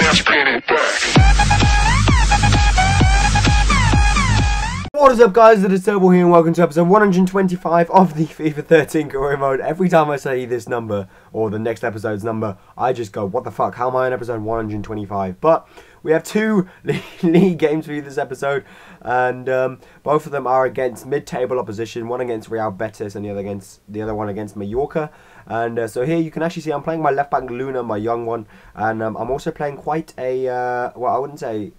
What is up, guys? It is Turbo here and welcome to episode 125 of the FIFA 13 career mode. Every time I say this number or the next episode's number, I just go, what the fuck, how am I on episode 125? But we have two league games for you this episode, and both of them are against mid-table opposition, one against Real Betis and the other one against Mallorca. And so here you can actually see I'm playing my left back Luna, my young one, and I'm also playing quite a, well, I wouldn't say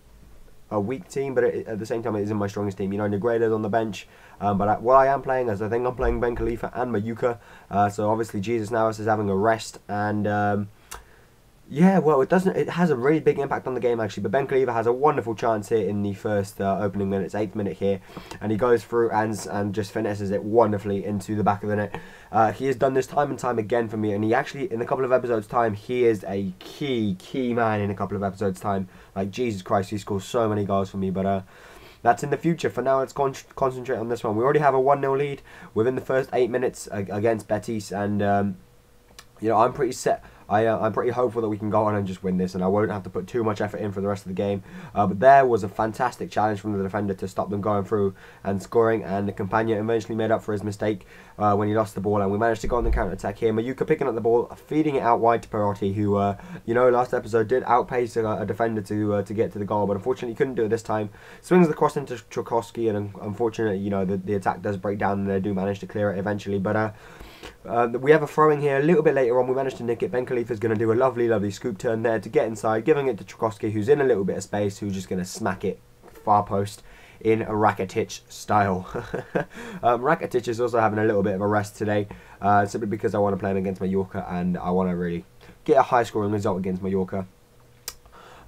a weak team, but at the same time it isn't my strongest team. You know, Negredo's on the bench, but what I am playing is I think I'm playing Ben Khalifa and Mayuka. So obviously Jesus Navas is having a rest, and yeah, well, it has a really big impact on the game actually. But Ben Khalifa has a wonderful chance here in the first opening minutes, 8th minute here, and he goes through and just finesses it wonderfully into the back of the net. He has done this time and time again for me, and he actually, in a couple of episodes' time, he is a key man in a couple of episodes' time. Like, Jesus Christ, he scores so many goals for me, but that's in the future. For now, let's concentrate on this one. We already have a 1-0 lead within the first 8 minutes against Betis, and you know, I'm pretty set. I'm pretty hopeful that we can go on and just win this, and I won't have to put too much effort in for the rest of the game. But there was a fantastic challenge from the defender to stop them going through and scoring, and the companion eventually made up for his mistake when he lost the ball, and we managed to go on the counter-attack here. Mayuka picking up the ball, feeding it out wide to Perotti, who, you know, last episode did outpace a defender to get to the goal, but unfortunately couldn't do it this time. Swings the cross into Tchaikovsky, and unfortunately, you know, the attack does break down, and they do manage to clear it eventually. But we have a throw-in here a little bit later on. We managed to nick it. Ben Khalifa is going to do a lovely scoop turn there to get inside, giving it to Tchaikovsky, who's in a little bit of space, who's just going to smack it far post in a Rakitic style. Rakitic is also having a little bit of a rest today, simply because I want to play him against Mallorca, and I want to really get a high-scoring result against Mallorca.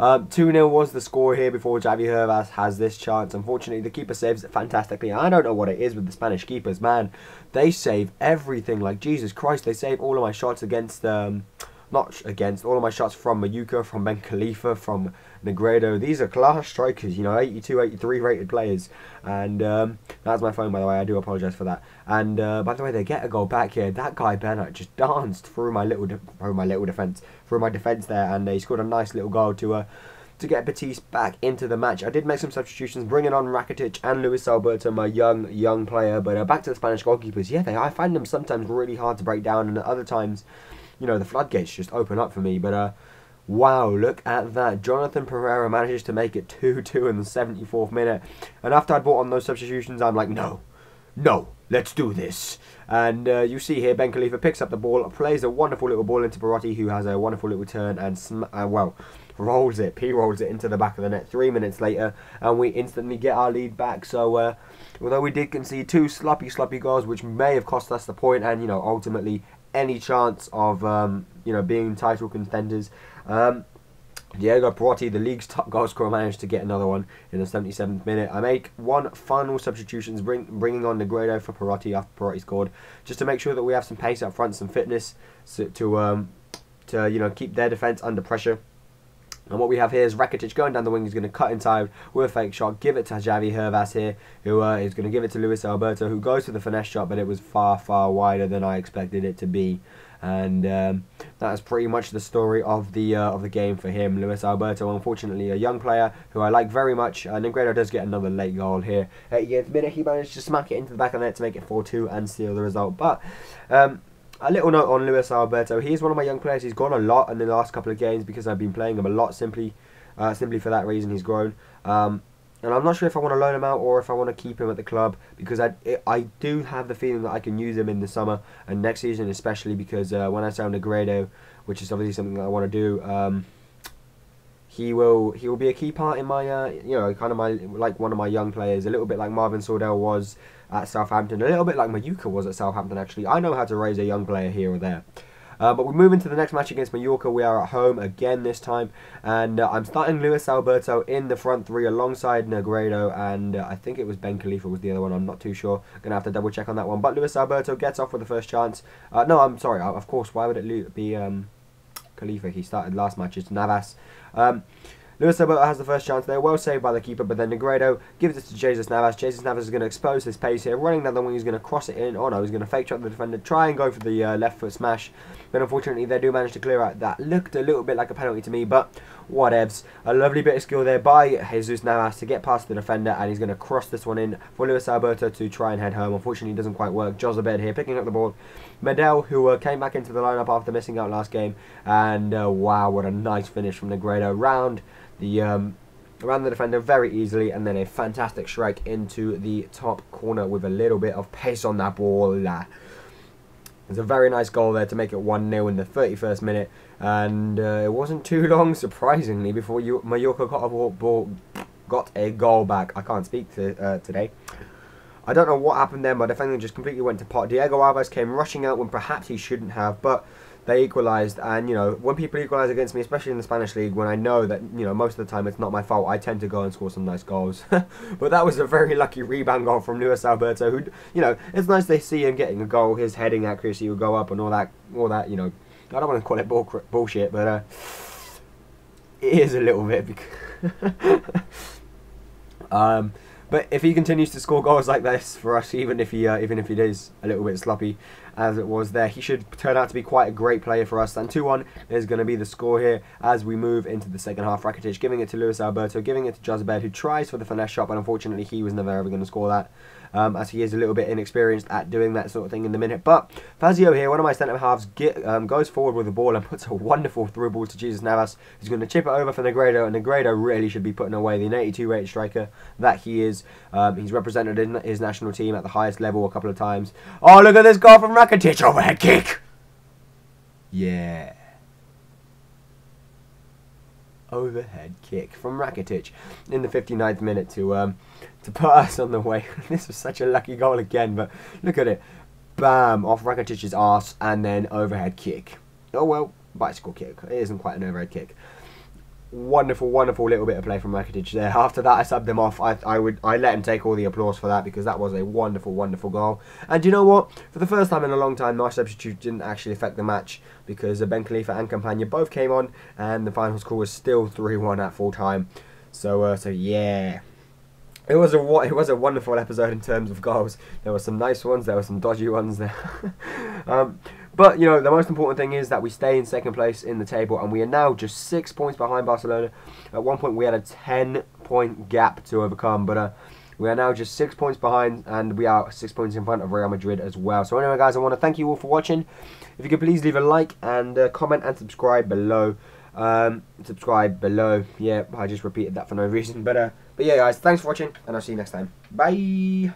2-0 was the score here before Javi Hervas has this chance. Unfortunately, the keeper saves it fantastically. I don't know what it is with the Spanish keepers, man. They save everything. Like, Jesus Christ, they save all of my shots against, not against, all of my shots from Mayuka, from Ben Khalifa, from Negredo. These are class strikers, you know, 82, 83 rated players. And that's my phone, by the way. I do apologise for that. And by the way, they get a goal back here. That guy Bernard just danced through my defence there, and he scored a nice little goal to get Betis back into the match. I did make some substitutions, bringing on Rakitic and Luis Alberto, my young player. But back to the Spanish goalkeepers. Yeah, I find them sometimes really hard to break down, and at other times, you know, the floodgates just open up for me. But wow, look at that. Jonathan Pereira manages to make it 2-2 in the 74th minute. And after I'd brought on those substitutions, I'm like, no, let's do this. And you see here, Ben Khalifa picks up the ball, plays a wonderful little ball into Perotti, who has a wonderful little turn, and well, rolls it into the back of the net 3 minutes later, and we instantly get our lead back. So although we did concede two sloppy goals, which may have cost us the point, and, you know, ultimately any chance of you know, being title contenders, Diego Perotti, the league's top goal scorer, managed to get another one in the 77th minute. I make one final substitution, bringing on Negredo for Perotti after Perotti scored, just to make sure that we have some pace up front, some fitness to you know, keep their defence under pressure. And what we have here is Rakitic going down the wing. He's going to cut inside with a fake shot, give it to Javi Hervas here, who is going to give it to Luis Alberto, who goes for the finesse shot, but it was far wider than I expected it to be. And that is pretty much the story of the game for him. Luis Alberto, unfortunately, a young player who I like very much. Negredo does get another late goal here. 88th minute, he managed to smack it into the back of the net to make it 4-2 and seal the result. But a little note on Luis Alberto. He is one of my young players. He's grown a lot in the last couple of games because I've been playing him a lot. Simply for that reason, he's grown. And I'm not sure if I want to loan him out or if I want to keep him at the club, because I do have the feeling that I can use him in the summer and next season, especially because when I sell Negredo, which is obviously something that I want to do, he will be a key part in my you know, kind of like one of my young players, a little bit like Marvin Sordell was at Southampton, a little bit like Mayuka was at Southampton. Actually, I know how to raise a young player here or there. But we move into the next match against Mallorca. We are at home again this time, and I'm starting Luis Alberto in the front three alongside Negredo, and I think it was Ben Khalifa was the other one. I'm not too sure. Gonna have to double check on that one. But Luis Alberto gets off with the first chance. No, I'm sorry. Of course, why would it be Khalifa? He started last match. It's Navas. Luis Alberto has the first chance there, well saved by the keeper, but then Negredo gives it to Jesus Navas. Jesus Navas is going to expose his pace here, running down the wing, he's going to cross it in. Oh no, he's going to fake trap the defender, try and go for the left foot smash, But unfortunately, they do manage to clear out. That looked a little bit like a penalty to me, but whatevs. A lovely bit of skill there by Jesus Navas to get past the defender, and he's going to cross this one in for Luis Alberto to try and head home. Unfortunately, it doesn't quite work. Josabed here picking up the ball. Medel, who came back into the lineup after missing out last game, and wow, what a nice finish from Negredo round the defender very easily, and then a fantastic strike into the top corner with a little bit of pace on that ball. It's a very nice goal there to make it 1-0 in the 31st minute, and it wasn't too long, surprisingly, before Mallorca got a goal back. I can't speak today. I don't know what happened there. My defender just completely went to pot. Diego Alves came rushing out when perhaps he shouldn't have, but they equalised. And, you know, when people equalise against me, especially in the Spanish League, when I know that, you know, most of the time it's not my fault, I tend to go and score some nice goals. But that was a very lucky rebound goal from Luis Alberto, who, you know, it's nice to see him getting a goal. His heading accuracy will go up and all that, you know. I don't want to call it bullshit, but it is a little bit. But if he continues to score goals like this for us, even if he is a little bit sloppy as it was there, he should turn out to be quite a great player for us. And 2-1 is going to be the score here as we move into the second half. Rakitic giving it to Luis Alberto, giving it to Josabed, who tries for the finesse shot, but unfortunately he was never ever going to score that, as he is a little bit inexperienced at doing that sort of thing in the minute. But Fazio here, one of my centre halves, goes forward with the ball and puts a wonderful through ball to Jesus Navas, who's going to chip it over for Negredo, and Negredo really should be putting away the 82 rated striker that he is. He's represented in his national team at the highest level a couple of times. Oh, look at this goal from Rakitic, overhead kick! Yeah. Overhead kick from Rakitic in the 59th minute to put us on the way. This was such a lucky goal again, but look at it. Bam, off Rakitic's arse, and then overhead kick. Oh well, bicycle kick. It isn't quite an overhead kick. Wonderful, wonderful little bit of play from Rakitic there. After that, I subbed him off. I let him take all the applause for that, because that was a wonderful, wonderful goal. And you know what? For the first time in a long time, my substitute didn't actually affect the match, because Ben Khalifa and Campagna both came on, and the final score was still 3-1 at full time. So yeah. It was a wonderful episode in terms of goals. There were some nice ones, there were some dodgy ones there. But, you know, the most important thing is that we stay in second place in the table, and we are now just 6 points behind Barcelona. At one point we had a 10-point gap to overcome, but we are now just 6 points behind, and we are 6 points in front of Real Madrid as well. So anyway, guys, I want to thank you all for watching. If you could please leave a like and comment and subscribe below. Yeah, I just repeated that for no reason. But yeah, guys, thanks for watching, and I'll see you next time. Bye.